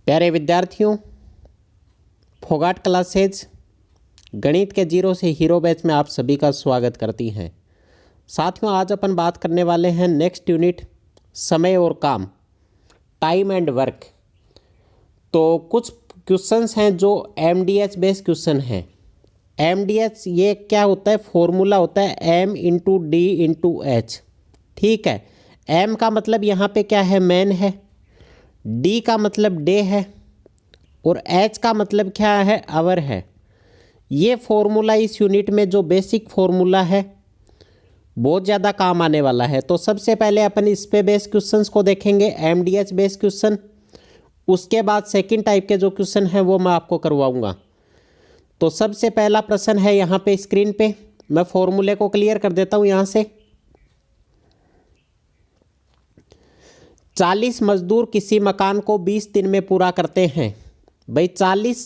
प्यारे विद्यार्थियों, फोगाट क्लासेज गणित के जीरो से हीरो बैच में आप सभी का स्वागत करती हैं। साथियों, आज अपन बात करने वाले हैं नेक्स्ट यूनिट समय और काम, टाइम एंड वर्क। तो कुछ क्वेश्चंस हैं जो एमडीएच बेस्ड क्वेश्चन हैं। एमडीएच ये क्या होता है? फॉर्मूला होता है M into D into H. ठीक है, एम का मतलब यहाँ पे क्या है? मैन है। डी का मतलब डे है और एच का मतलब क्या है? आवर है। ये फॉर्मूला इस यूनिट में जो बेसिक फॉर्मूला है बहुत ज़्यादा काम आने वाला है। तो सबसे पहले अपन इस पे बेस्ड क्वेश्चंस को देखेंगे, एमडीएच बेस्ड क्वेश्चन। उसके बाद सेकंड टाइप के जो क्वेश्चन हैं वो मैं आपको करवाऊंगा। तो सबसे पहला प्रश्न है यहाँ पे स्क्रीन पे, मैं फॉर्मूले को क्लियर कर देता हूँ यहाँ से। 40 मजदूर किसी मकान को 20 दिन में पूरा करते हैं। भाई 40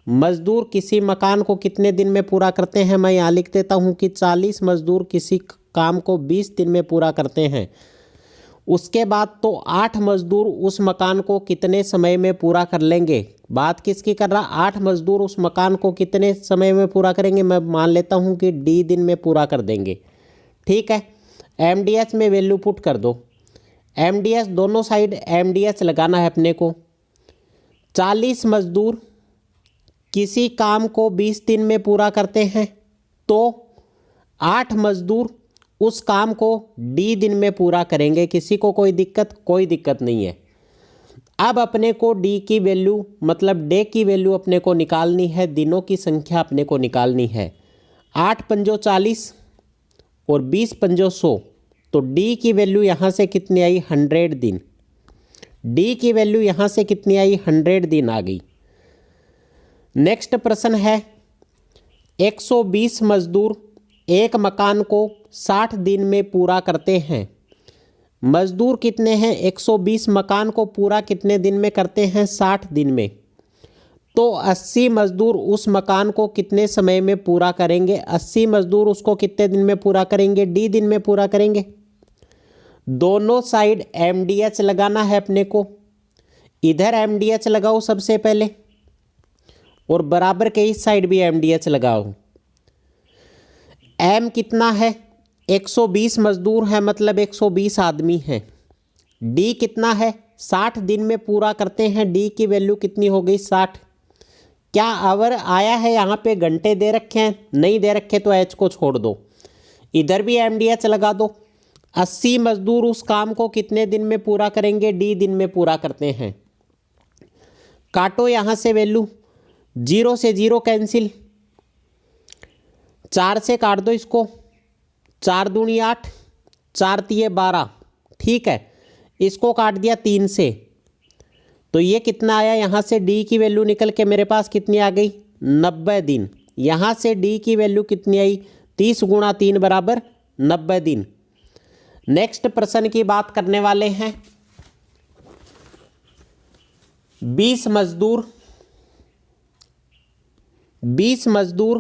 मजदूर किसी मकान को कितने दिन में पूरा करते हैं? मैं यहाँ लिख देता हूँ कि 40 मजदूर किसी काम को 20 दिन में पूरा करते हैं। उसके बाद तो 8 मजदूर उस मकान को कितने समय में पूरा कर लेंगे? बात किसकी कर रहा? 8 मजदूर उस मकान को कितने समय में पूरा करेंगे? मैं मान लेता हूँ कि डी दिन में पूरा कर देंगे। ठीक है, एमडीएच में वैल्यू पुट कर दो। एमडीएच दोनों साइड एमडीएच लगाना है अपने को। 40 मजदूर किसी काम को 20 दिन में पूरा करते हैं तो 8 मजदूर उस काम को डी दिन में पूरा करेंगे। किसी को कोई दिक्कत नहीं है। अब अपने को डी की वैल्यू मतलब डे की वैल्यू अपने को निकालनी है, दिनों की संख्या अपने को निकालनी है। 8 पंजो 40 और 20 पंजो 100, तो डी की वैल्यू यहाँ से कितनी आई? 100 दिन। डी की वैल्यू यहाँ से कितनी आई? 100 दिन आ गई। नेक्स्ट प्रश्न है, 120 मजदूर एक मकान को 60 दिन में पूरा करते हैं। मजदूर कितने हैं? 120 मकान को पूरा कितने दिन में करते हैं? 60 दिन में। तो 80 मजदूर उस मकान को कितने समय में पूरा करेंगे? 80 मजदूर उसको कितने दिन में पूरा करेंगे? डी दिन में पूरा करेंगे। दोनों साइड एमडीएच लगाना है अपने को। इधर एमडीएच लगाओ सबसे पहले और बराबर के इस साइड भी एमडीएच लगाओ। एम कितना है? 120 मजदूर है, मतलब 120 आदमी हैं। डी कितना है? 60 दिन में पूरा करते हैं। डी की वैल्यू कितनी हो गई? 60। क्या आवर आया है? यहाँ पे घंटे दे रखे हैं? नहीं दे रखे तो एच को छोड़ दो। इधर भी एमडीएच लगा दो। 80 मजदूर उस काम को कितने दिन में पूरा करेंगे? डी दिन में पूरा करते हैं। काटो यहाँ से वैल्यू, 0 से 0 कैंसिल, 4 से काट दो इसको, 4 दूनी 8, 4 तिये 12। ठीक है, इसको काट दिया 3 से, तो ये कितना आया? यहाँ से डी की वैल्यू निकल के मेरे पास कितनी आ गई? 90 दिन। यहाँ से डी की वैल्यू कितनी आई? 30 गुणा 3 बराबर 90 दिन। नेक्स्ट प्रश्न की बात करने वाले हैं। 20 मजदूर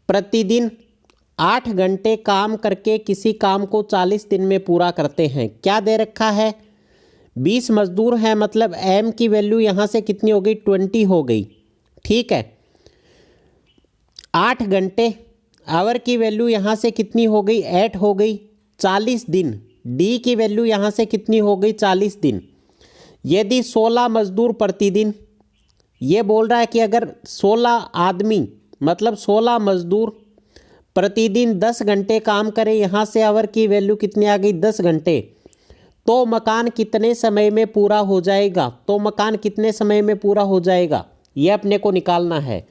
प्रतिदिन 8 घंटे काम करके किसी काम को 40 दिन में पूरा करते हैं। क्या दे रखा है? 20 मजदूर हैं, मतलब एम की वैल्यू यहाँ से कितनी हो गई? 20 हो गई। ठीक है, 8 घंटे, आवर की वैल्यू यहाँ से कितनी हो गई? 8 हो गई। 40 दिन, डी की वैल्यू यहाँ से कितनी हो गई? 40 दिन। यदि 16 मजदूर प्रतिदिन, ये बोल रहा है कि अगर 16 आदमी मतलब 16 मजदूर प्रतिदिन 10 घंटे काम करें, यहाँ से आवर की वैल्यू कितनी आ गई? 10 घंटे, तो मकान कितने समय में पूरा हो जाएगा? तो मकान कितने समय में पूरा हो जाएगा ये अपने को निकालना है।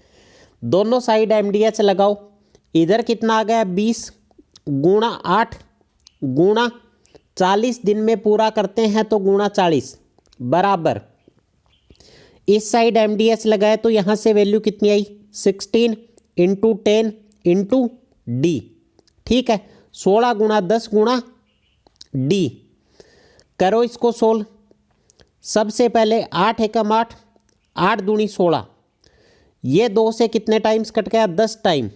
दोनों साइड एमडीएच लगाओ। इधर कितना आ गया? 20 गुणा 8 गुणा 40 दिन में पूरा करते हैं तो गुणा 40 बराबर, इस साइड एमडीएच लगाए तो यहाँ से वैल्यू कितनी आई? 16 इंटू 10 इंटू डी। ठीक है, 16 गुणा 10 गुणा डी। करो इसको सोल्व। सबसे पहले 8 एकम 8, 8 दूनी 16, ये 2 से कितने टाइम्स कट गया? 10 टाइम,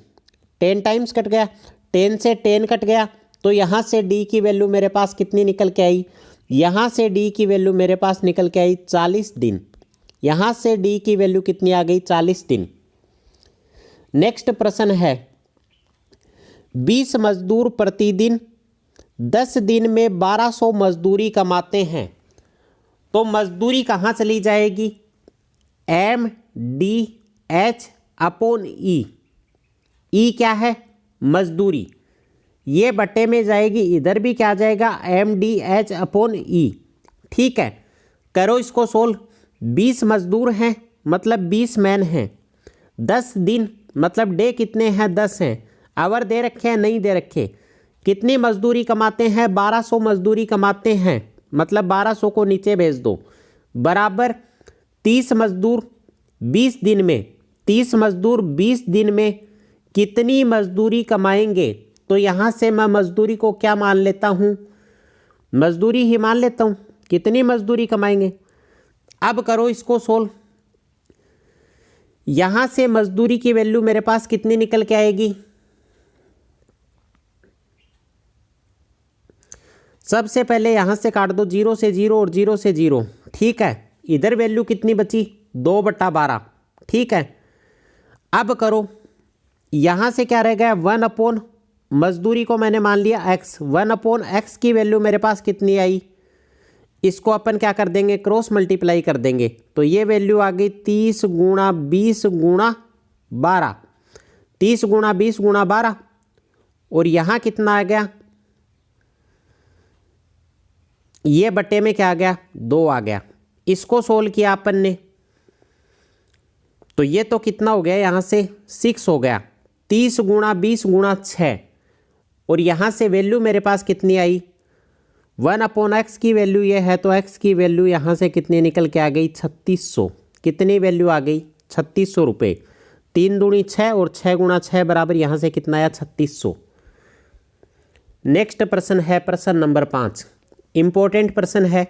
10 टाइम्स कट गया। 10 से 10 कट गया तो यहाँ से डी की वैल्यू मेरे पास कितनी निकल के आई? यहाँ से डी की वैल्यू मेरे पास निकल के आई 40 दिन। यहाँ से डी की वैल्यू कितनी आ गई? 40 दिन। नेक्स्ट प्रश्न है 20 मजदूर प्रतिदिन 10 दिन में 1200 मजदूरी कमाते हैं, तो मजदूरी कहाँ चली जाएगी? एम डी एच अपॉन ई। ई क्या है? मजदूरी। ये बट्टे में जाएगी, इधर भी क्या जाएगा? एम डी एच अपॉन ई। ठीक है, करो इसको सोल्व। 20 मजदूर हैं मतलब 20 मैन हैं। 10 दिन मतलब डे कितने हैं? 10 हैं। आवर दे रखे हैं? नहीं दे रखे। कितनी मजदूरी कमाते हैं? 1200 मजदूरी कमाते हैं, मतलब 1200 को नीचे भेज दो, बराबर 30 मजदूर 20 दिन में। 30 मजदूर 20 दिन में कितनी मजदूरी कमाएंगे? तो यहाँ से मैं मजदूरी को क्या मान लेता हूँ? मजदूरी ही मान लेता हूँ। कितनी मजदूरी कमाएंगे? अब करो इसको सोल्व। यहाँ से मजदूरी की वैल्यू मेरे पास कितनी निकल के आएगी? सबसे पहले यहाँ से काट दो, 0 से 0 और 0 से 0। ठीक है, इधर वैल्यू कितनी बची? 2/12। ठीक है, अब करो, यहाँ से क्या रह गया? 1 अपॉन मजदूरी को मैंने मान लिया x। 1 अपॉन x की वैल्यू मेरे पास कितनी आई? इसको अपन क्या कर देंगे? क्रॉस मल्टीप्लाई कर देंगे, तो ये वैल्यू आ गई 30 गुणा 20 गुणा 12। 30 गुणा 20 गुणा 12, और यहाँ कितना आ गया? ये बट्टे में क्या आ गया? 2 आ गया। इसको सोल्व किया अपन ने, तो ये तो कितना हो गया? यहाँ से 6 हो गया। 30 गुणा 20 गुणा 6, और यहाँ से वैल्यू मेरे पास कितनी आई? 1 अपॉन एक्स की वैल्यू ये है, तो एक्स की वैल्यू यहाँ से कितनी निकल के आ गई? 3600। कितनी वैल्यू आ गई? 3600 रुपये। 3 दूनी 6 और 6 गुणा 6 बराबर यहाँ से कितना आया? 3600। नेक्स्ट प्रश्न है प्रश्न नंबर 5। इंपॉर्टेंट प्रश्न है।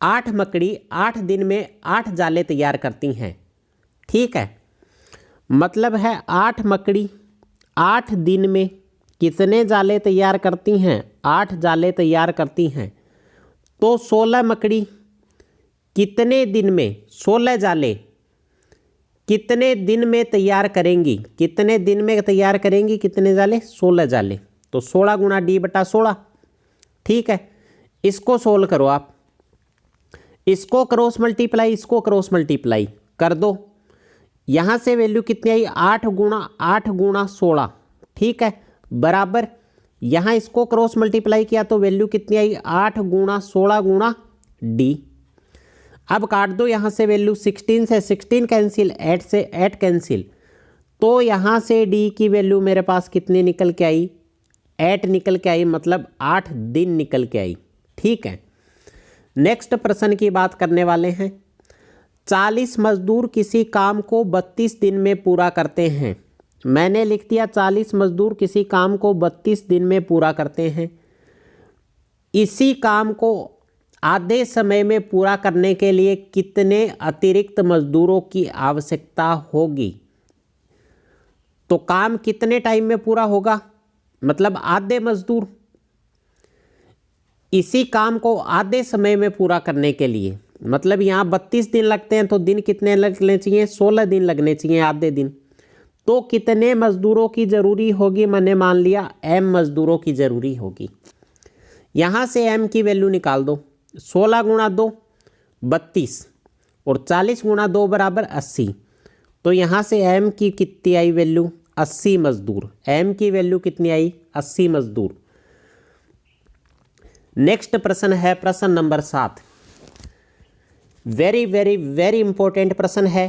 8 मकड़ी 8 दिन में 8 जाले तैयार करती हैं। ठीक है, मतलब है 8 मकड़ी 8 दिन में कितने जाले तैयार करती हैं? 8 जाले तैयार करती हैं। तो 16 मकड़ी कितने दिन में 16 जाले कितने दिन में तैयार करेंगी? कितने दिन में तैयार करेंगी कितने जाले? 16 जाले। तो 16 गुणा d/16। ठीक है, इसको सोल्व करो आप। इसको क्रॉस मल्टीप्लाई, इसको क्रॉस मल्टीप्लाई कर दो। यहाँ से वैल्यू कितनी आई? 8 गुणा 16। ठीक है, बराबर यहाँ इसको क्रॉस मल्टीप्लाई किया तो वैल्यू कितनी आई? 8 गुणा 16 गुणा d। अब काट दो यहाँ से वैल्यू। 16 से 16 कैंसिल, 8 से 8 कैंसिल, तो यहाँ से d की वैल्यू मेरे पास कितनी निकल के आई? 8 निकल के आई, मतलब 8 दिन निकल के आई। ठीक है, नेक्स्ट प्रश्न की बात करने वाले हैं। 40 मजदूर किसी काम को 32 दिन में पूरा करते हैं। मैंने लिख दिया 40 मजदूर किसी काम को 32 दिन में पूरा करते हैं। इसी काम को आधे समय में पूरा करने के लिए कितने अतिरिक्त मजदूरों की आवश्यकता होगी? तो काम कितने टाइम में पूरा होगा? मतलब आधे मजदूर। इसी काम को आधे समय में पूरा करने के लिए, मतलब यहाँ 32 दिन लगते हैं, तो दिन कितने लगने चाहिए? 16 दिन लगने चाहिए, आधे दिन। तो कितने मजदूरों की ज़रूरी होगी? मैंने मान लिया m मजदूरों की ज़रूरी होगी। यहाँ से m की वैल्यू निकाल दो। 16 गुणा 2 32, और 40 गुणा 2 बराबर 80। तो यहाँ से m की कितनी आई वैल्यू? 80 मजदूर। m की वैल्यू कितनी आई? 80 मजदूर। नेक्स्ट प्रश्न है प्रश्न number 7। Very very very important प्रश्न है।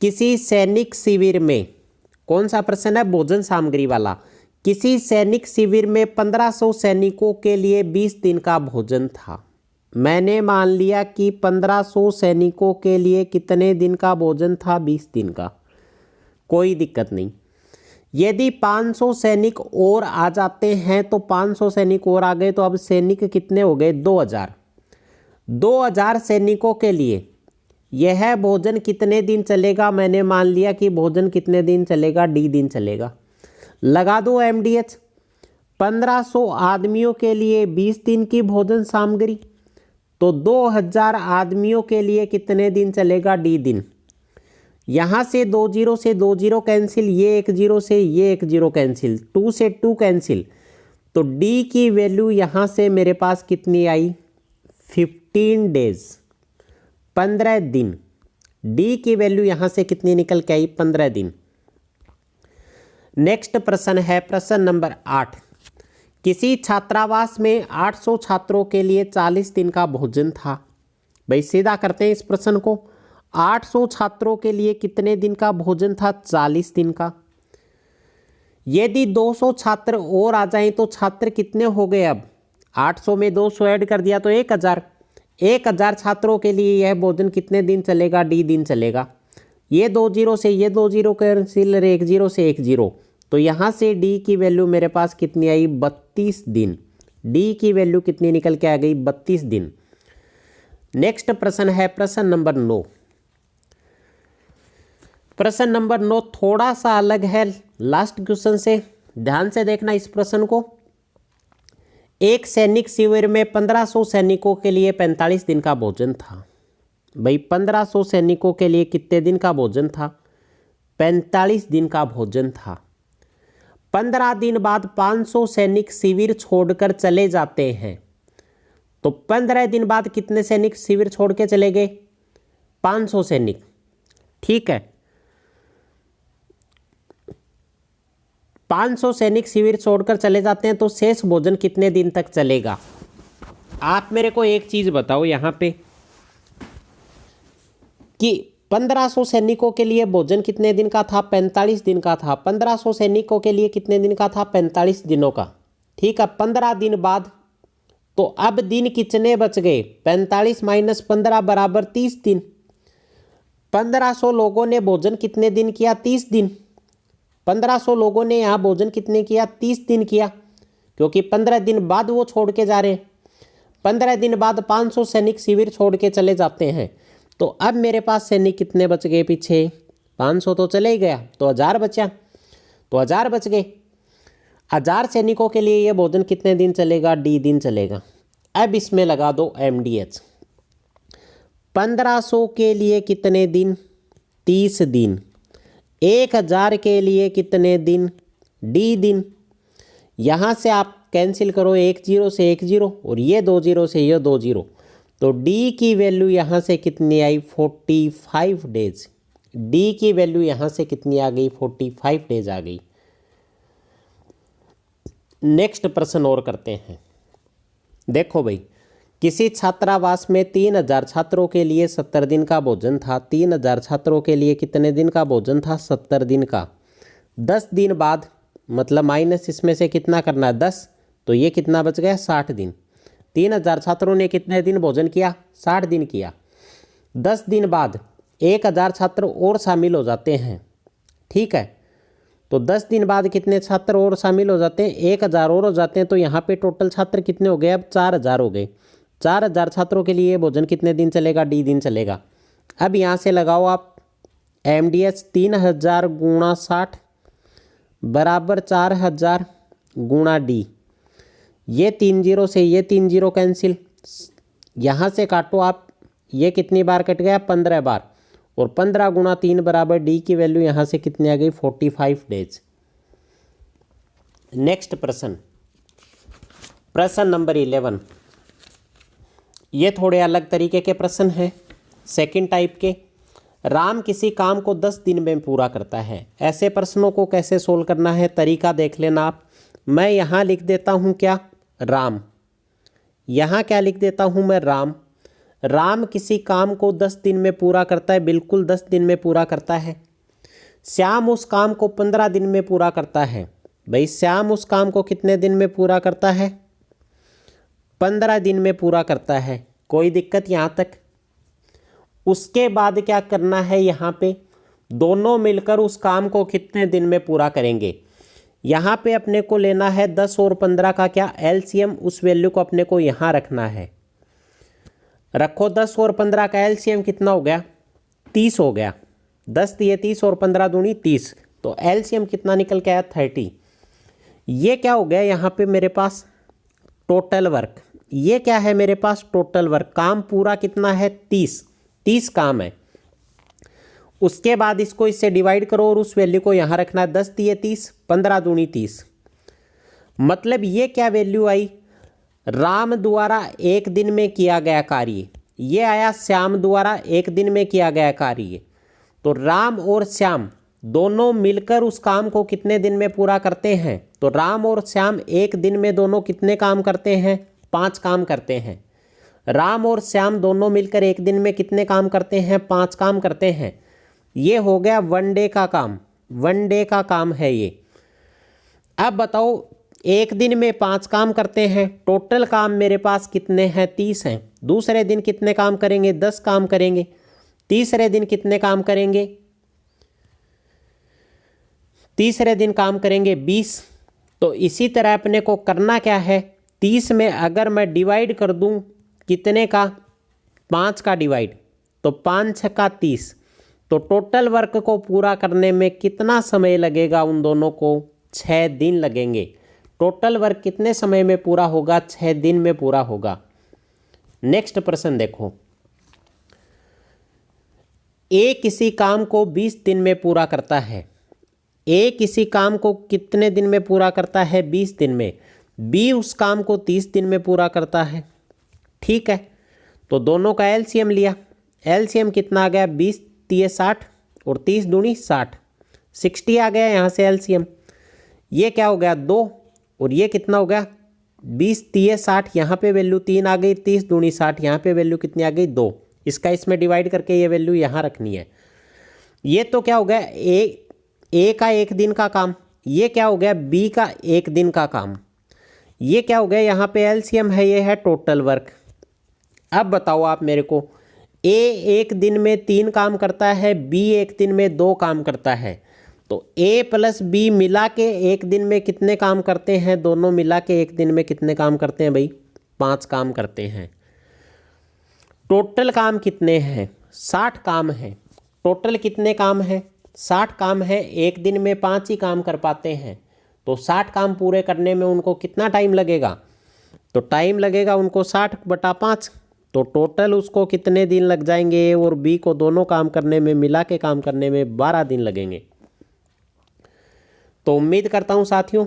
किसी सैनिक शिविर में, कौन सा प्रश्न है? भोजन सामग्री वाला। किसी सैनिक शिविर में 1500 सैनिकों के लिए 20 दिन का भोजन था। मैंने मान लिया कि 1500 सैनिकों के लिए कितने दिन का भोजन था? 20 दिन का। कोई दिक्कत नहीं। यदि 500 सैनिक और आ जाते हैं, तो 500 सैनिक और आ गए, तो अब सैनिक कितने हो गए? 2000। 2000 सैनिकों के लिए यह भोजन कितने दिन चलेगा? मैंने मान लिया कि भोजन कितने दिन चलेगा? d दिन चलेगा। लगा दो MDH। 1500 आदमियों के लिए 20 दिन की भोजन सामग्री, तो 2000 आदमियों के लिए कितने दिन चलेगा? डी दिन। यहाँ से 2 जीरो से 2 जीरो कैंसिल, ये 1 जीरो से ये 1 जीरो कैंसिल, 2 से 2 कैंसिल, तो डी की वैल्यू यहाँ से मेरे पास कितनी आई? 15 डेज, 15 दिन। डी की वैल्यू यहाँ से कितनी निकल के आई? 15 दिन। नेक्स्ट प्रश्न है प्रश्न नंबर 8। किसी छात्रावास में 800 छात्रों के लिए 40 दिन का भोजन था। भाई सीधा करते हैं इस प्रश्न को। 800 छात्रों के लिए कितने दिन का भोजन था? 40 दिन का। यदि 200 छात्र और आ जाएं तो छात्र कितने हो गए? अब 800 में 200 ऐड कर दिया तो 1000। 1000 छात्रों के लिए यह भोजन कितने दिन चलेगा? डी दिन चलेगा। ये 2 जीरो से ये 2 जीरो कैंसिल, 1 जीरो से 1 जीरो, तो यहाँ से डी की वैल्यू मेरे पास कितनी आई? 32 दिन। डी की वैल्यू कितनी निकल के आ गई? 32 दिन। नेक्स्ट प्रश्न है प्रश्न नंबर 9। प्रश्न नंबर 9 थोड़ा सा अलग है लास्ट क्वेश्चन से, ध्यान से देखना इस प्रश्न को। एक सैनिक शिविर में 1500 सैनिकों के लिए 45 दिन का भोजन था। भाई 1500 सैनिकों के लिए कितने दिन का भोजन था? 45 दिन का भोजन था। 15 दिन बाद 500 सैनिक शिविर छोड़कर चले जाते हैं, तो 15 दिन बाद कितने सैनिक शिविर छोड़ के चले गए? 500 सैनिक। ठीक है, 500 सैनिक शिविर छोड़कर चले जाते हैं, तो शेष भोजन कितने दिन तक चलेगा? आप मेरे को एक चीज बताओ यहाँ पे कि 1500 सैनिकों के लिए भोजन कितने दिन का था? 45 दिन का था। 1500 सैनिकों के लिए कितने दिन का था? 45 दिनों का। ठीक है, 15 दिन बाद, तो अब दिन कितने बच गए? 45 माइनस 15 बराबर 30 दिन। 1500 लोगों ने भोजन कितने दिन किया? 30 दिन। 1500 लोगों ने यहाँ भोजन कितने किया? 30 दिन किया, क्योंकि 15 दिन बाद वो छोड़ के जा रहे हैं। 15 दिन बाद 500 सैनिक शिविर छोड़ के चले जाते हैं, तो अब मेरे पास सैनिक कितने बच गए पीछे? 500 तो चले ही गया, तो 1000 बचा, तो 1000 बच गए। 1000 सैनिकों के लिए ये भोजन कितने दिन चलेगा? डी दिन चलेगा। अब इसमें लगा दो MDH। 1500 के लिए कितने दिन? 30 दिन। 1000 के लिए कितने दिन? डी दिन। यहाँ से आप कैंसिल करो, 1 जीरो से 1 जीरो, और ये 2 जीरो से ये 2 जीरो, तो डी की वैल्यू यहाँ से कितनी आई? 45 डेज। डी की वैल्यू यहाँ से कितनी आ गई? 45 डेज आ गई। नेक्स्ट प्रश्न और करते हैं। देखो भाई, किसी छात्रावास में 3000 छात्रों के लिए 70 दिन का भोजन था। 3000 छात्रों के लिए कितने दिन का भोजन था? 70 दिन का। 10 दिन बाद, मतलब माइनस इसमें से कितना करना है? 10, तो ये कितना बच गया? 60 दिन। 3000 छात्रों ने कितने दिन भोजन किया? 60 दिन किया। 10 दिन बाद 1000 छात्र और शामिल हो जाते हैं। ठीक है, तो 10 दिन बाद कितने छात्र और शामिल हो जाते हैं? 1000 और हो जाते हैं, तो यहाँ पे टोटल छात्र कितने हो गए? अब 4000 हो गए। 4000 छात्रों के लिए भोजन कितने दिन चलेगा? डी दिन चलेगा। अब यहाँ से लगाओ आप MDH। 3000 गुणा 60 बराबर 4000 गुणा डी। ये 3 जीरो से ये 3 जीरो कैंसिल, यहाँ से काटो आप, ये कितनी बार कट गया? 15 बार, और 15 गुणा 3 बराबर डी की वैल्यू यहाँ से कितनी आ गई? 45 डेज। नेक्स्ट प्रश्न, प्रश्न नंबर 11। ये थोड़े अलग तरीके के प्रश्न हैं, सेकंड टाइप के। राम किसी काम को 10 दिन में पूरा करता है। ऐसे प्रश्नों को कैसे सोल्व करना है, तरीका देख लेना आप। मैं यहाँ लिख देता हूँ क्या? राम। यहाँ क्या लिख देता हूँ मैं? राम। राम किसी काम को 10 दिन में पूरा करता है, बिल्कुल 10 दिन में पूरा करता है। श्याम उस काम को 15 दिन में पूरा करता है। भाई श्याम उस काम को कितने दिन में पूरा करता है? 15 दिन में पूरा करता है। कोई दिक्कत यहाँ तक? उसके बाद क्या करना है? यहाँ पे दोनों मिलकर उस काम को कितने दिन में पूरा करेंगे? यहाँ पे अपने को लेना है 10 और 15 का क्या? LCM। उस वैल्यू को अपने को यहाँ रखना है। रखो 10 और 15 का LCM कितना हो गया? 30 हो गया। 10 दिए 30 और 15 दूनी 30, तो LCM कितना निकल के आया? 30। ये क्या हो गया यहाँ पे मेरे पास? Total work. ये क्या है मेरे पास टोटल वर्क, काम पूरा कितना है 30 काम है। उसके बाद इसको इससे डिवाइड करो और उस वैल्यू को यहाँ रखना है, 10 तिये 30, 15 दूनी 30। मतलब ये क्या वैल्यू आई, राम द्वारा एक दिन में किया गया कार्य, ये आया श्याम द्वारा एक दिन में किया गया कार्य। तो राम और श्याम दोनों मिलकर उस काम को कितने दिन में पूरा करते हैं, तो राम और श्याम एक दिन में दोनों कितने काम करते हैं, 5 काम करते हैं। राम और श्याम दोनों मिलकर एक दिन में कितने काम करते हैं, 5 काम करते हैं। ये हो गया 1 डे का काम, 1 डे का काम है ये। अब बताओ एक दिन में 5 काम करते हैं, टोटल काम मेरे पास कितने हैं, 30 हैं। दूसरे दिन कितने काम करेंगे, 10 काम करेंगे। तीसरे दिन कितने काम करेंगे, तीसरे दिन काम करेंगे 20। तो इसी तरह अपने को करना क्या है, 30 में अगर मैं डिवाइड कर दूं कितने का, 5 का डिवाइड, तो 5 छक्का 30। तो टोटल वर्क को पूरा करने में कितना समय लगेगा, उन दोनों को 6 दिन लगेंगे। टोटल वर्क कितने समय में पूरा होगा, 6 दिन में पूरा होगा। नेक्स्ट प्रश्न देखो, ए किसी काम को 20 दिन में पूरा करता है। ए किसी काम को कितने दिन में पूरा करता है, 20 दिन में। बी उस काम को 30 दिन में पूरा करता है। ठीक है, तो दोनों का एलसीएम लिया। एलसीएम कितना आ गया, 20 तिये 60 और 30 दूनी 60, 60 आ गया यहाँ से एलसीएम। ये क्या हो गया 2 और ये कितना हो गया 20 तिये 60, यहाँ पे वैल्यू 3 आ गई, 30 दूनी 60, यहाँ पे वैल्यू कितनी आ गई 2। इसका इसमें डिवाइड करके ये वैल्यू यहाँ रखनी है। ये तो क्या हो गया ए का 1 दिन का काम, ये क्या हो गया बी का 1 दिन का काम। ये क्या हो गया, यहाँ पे एलसीएम है, ये है टोटल वर्क। अब बताओ आप मेरे को, ए 1 दिन में 3 काम करता है, बी 1 दिन में 2 काम करता है। तो ए प्लस बी मिला के 1 दिन में कितने काम करते हैं, दोनों मिला के 1 दिन में कितने काम करते हैं भाई, 5 काम करते हैं। टोटल काम कितने हैं, 60 काम हैं। टोटल कितने काम हैं, 60 काम है। 1 दिन में 5 ही काम कर पाते हैं, तो 60 काम पूरे करने में उनको कितना टाइम लगेगा, तो टाइम लगेगा उनको 60/5। तो टोटल उसको कितने दिन लग जाएंगे, ए और बी को दोनों काम करने में, मिला के काम करने में 12 दिन लगेंगे। तो उम्मीद करता हूँ साथियों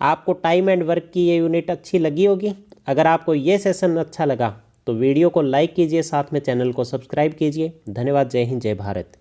आपको टाइम एंड वर्क की ये यूनिट अच्छी लगी होगी। अगर आपको ये सेशन अच्छा लगा तो वीडियो को लाइक कीजिए, साथ में चैनल को सब्सक्राइब कीजिए। धन्यवाद। जय हिंद, जय भारत।